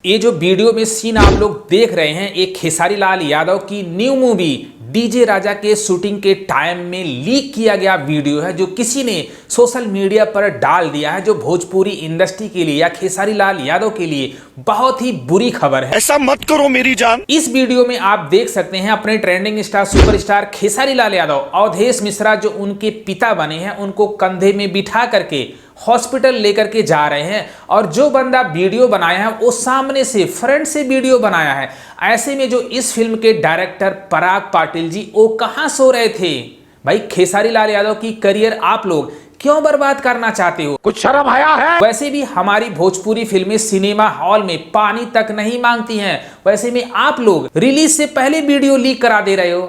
ये जो वीडियो में सीन आप लोग देख रहे हैं, एक खेसारी लाल यादव की न्यू मूवी डीजे राजा के शूटिंग के टाइम में लीक किया गया वीडियो है, जो किसी ने सोशल मीडिया पर डाल दिया है, जो भोजपुरी इंडस्ट्री के लिए या खेसारी लाल यादव के लिए बहुत ही बुरी खबर है। ऐसा मत करो मेरी जान। इस वीडियो में आप देख सकते हैं अपने trending star superstar Khesari Lal Yadav Awadhesh Mishra जो उनके पिता बने हैं, उनको कंधे में बिठा करके हॉस्पिटल लेकर के जा रहे हैं, और जो बंदा वीडियो बनाया है वो सामने से फ्रंट से वीडियो बनाया है। ऐसे में जो इस फिल्म के डायरेक्टर पराग पाटिल जी वो कहां सो रहे थे? भाई खेसारी लाल यादव की करियर आप लोग क्यों बर्बाद करना चाहते हो? कुछ शर्म आया है? वैसे भी हमारी भोजपुरी फिल्में सिनेमा हॉल में पानी तक नहीं मांगती हैं, वैसे में आप लोग रिलीज से पहले वीडियो लीक करा दे रहे हो।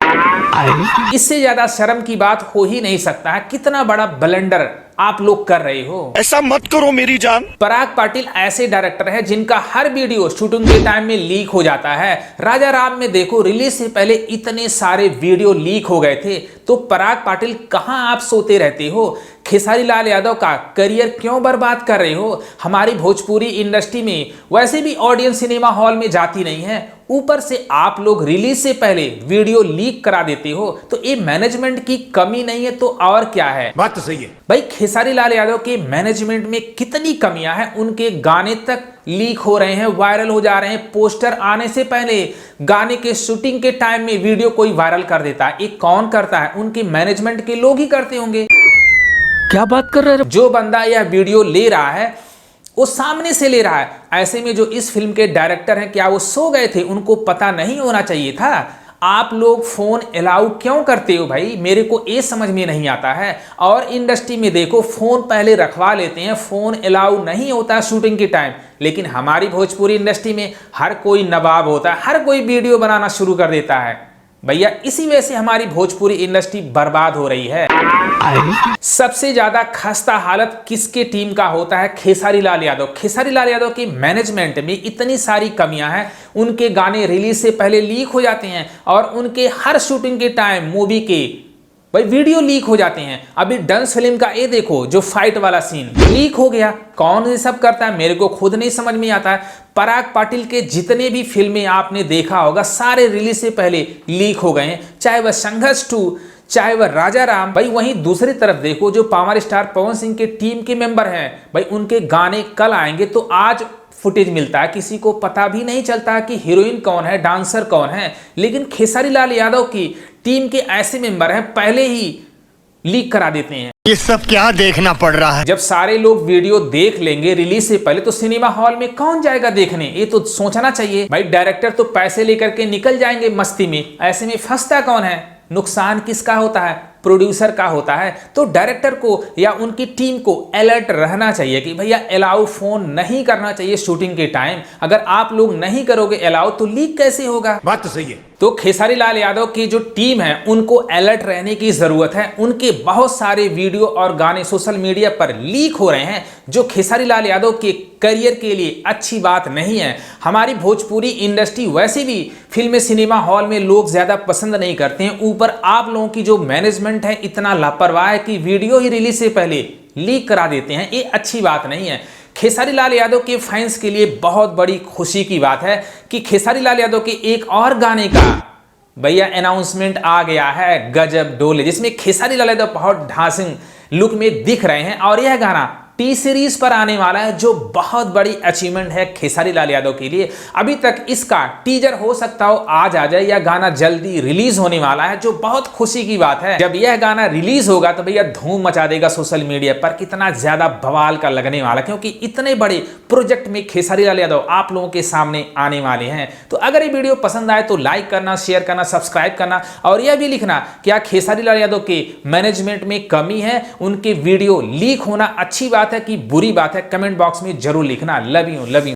इससे ज्यादा शर्म की बात हो ही नहीं सकता है। कितना बड़ा ब्लंडर आप लोग कर रहे हो। ऐसा मत करो मेरी जान। पराग पाटिल ऐसे डायरेक्टर है जिनका हर वीडियो शूटिंग के टाइम में लीक हो जाता है। राजा राम में देखो, रिलीज से पहले इतने सारे वीडियो लीक हो गए थे, तो पराग पाटिल कहां आप सोते रहते हो? खेसारी लाल यादव का करियर क्यों बर्बाद कर रहे हो? हमारी भोजपुरी इंडस्ट्री में वैसे भी ऑडियंस सिनेमा हॉल में जाती नहीं है, ऊपर से आप लोग रिलीज से पहले वीडियो लीक करा देते हो। तो ये मैनेजमेंट की कमी नहीं है तो और क्या है? बात तो सही है भाई खेसारी लाल यादव के मैनेजमेंट में कितनी कमियां हैं। उनके गाने तक लीक हो रहे हैं, वायरल हो जा रहे हैं। पोस्टर आने से पहले गाने के शूटिंग के टाइम में वीडियो कोई वायरल कर देता है। ये कौन करता है? उनके मैनेजमेंट के लोग ही करते होंगे। क्या बात कर रहे हो? जो बंदा यह वीडियो ले रहा है वो सामने से ले रहा है। ऐसे में जो इस फिल्म के डायरेक्टर हैं, क्या वो सो गए थे? उनको पता नहीं होना चाहिए था? आप लोग फोन अलाउ क्यों करते हो भाई? मेरे को ये समझ में नहीं आता है। और इंडस्ट्री में देखो, फोन पहले रखवा लेते हैं, फोन अलाउ नहीं होता शूटिंग के टाइम। लेकिन हमारी भोजपुरी इंडस्ट्री में हर कोई नवाब होता है, हर कोई वीडियो बनाना शुरू कर देता है। भैया इसी वजह से हमारी भोजपुरी इंडस्ट्री बर्बाद हो रही है। सबसे ज्यादा खस्ता हालत किसके टीम का होता है? खेसारी लाल यादव। खेसारी लाल यादव के मैनेजमेंट में इतनी सारी कमियां हैं। उनके गाने रिलीज से पहले लीक हो जाते हैं, और उनके हर शूटिंग के टाइम मूवी के भाई वीडियो लीक हो जाते हैं। अभी डंस फिल्म का ये देखो, जो फाइट वाला सीन लीक हो गया। कौन ये सब करता है? मेरे को खुद नहीं समझ में आता है। पराग पाटिल के जितने भी फिल्में आपने देखा होगा, सारे रिलीज से पहले लीक हो गए हैं, चाहे वह संघर्ष 2, चाहे वह राजा राम। भाई वहीं दूसरी तरफ देखो, जो पावर स्टार पवन सिंह के टीम के मेंबर हैं, भाई उनके गाने कल आएंगे तो आज फुटेज मिलता है। किसी को पता भी नहीं चलता कि हीरोइन कौन है, डांसर कौन है। लेकिन खेसारी लाल यादव की टीम के ऐसे मेंबर हैं, पहले ही लीक करा देते हैं। ये सब क्या देखना पड़ रहा है? जब सारे लोग वीडियो देख लेंगे रिलीज से पहले, तो सिनेमा हॉल में कौन जाएगा देखने? ये तो सोचना चाहिए। भाई डायरेक्टर तो पैसे लेकर के निकल जाएंगे मस्ती में, ऐसे में फंसता कौन है? नुकसान किसका होता है? प्रोड्यूसर का होता है। तो डायरेक्टर को या उनकी टीम को अलर्ट रहना चाहिए कि भैया अलाउ फोन नहीं करना चाहिए शूटिंग के टाइम। अगर आप लोग नहीं करोगे अलाउ, तो लीक कैसे होगा? बात तो सही है। तो खेसारी लाल यादव की जो टीम है, उनको अलर्ट रहने की जरूरत है। उनके बहुत सारे वीडियो और गाने सोशल मीडिया पर लीक हो रहे हैं, जो खेसारी लाल यादव के करियर के लिए अच्छी बात नहीं है। हमारी भोजपुरी इंडस्ट्री वैसे भी फिल्में सिनेमा हॉल में लोग ज्यादा पसंद नहीं करते हैं, ऊपर आप लोगों की जो मैनेजमेंट है इतना लापरवाह है कि वीडियो ही रिलीज से पहले लीक करा देते हैं। ये अच्छी बात नहीं है। खेसारी लाल यादव के फैंस के लिए बहुत बड़ी खुशी की बात है कि खेसारी लाल यादव के एक और गाने का भैया अनाउंसमेंट आ गया है, गजब डोले, जिसमें खेसारी लाल यादव बहुत ढांसिंग लुक में दिख रहे हैं। और यह गाना टी सीरीज पर आने वाला है, जो बहुत बड़ी अचीवमेंट है खेसारी लाल यादव के लिए। अभी तक इसका टीजर हो सकता हो आज आ जाए, या गाना जल्दी रिलीज होने वाला है, जो बहुत खुशी की बात है। जब यह गाना रिलीज होगा तो भैया धूम मचा देगा सोशल मीडिया पर। कितना ज्यादा बवाल का लगने वाला, क्योंकि इतने बड़े प्रोजेक्ट में खेसारी लाल यादव आप लोगों के सामने आने वाले हैं। तो अगर ये वीडियो पसंद आए तो लाइक करना, शेयर करना, सब्सक्राइब करना, और यह भी लिखना क्या खेसारी लाल यादव के मैनेजमेंट में कमी है, उनके वीडियो लीक होना अच्छी बात है कि बुरी बात है? कमेंट बॉक्स में जरूर लिखना। Love you.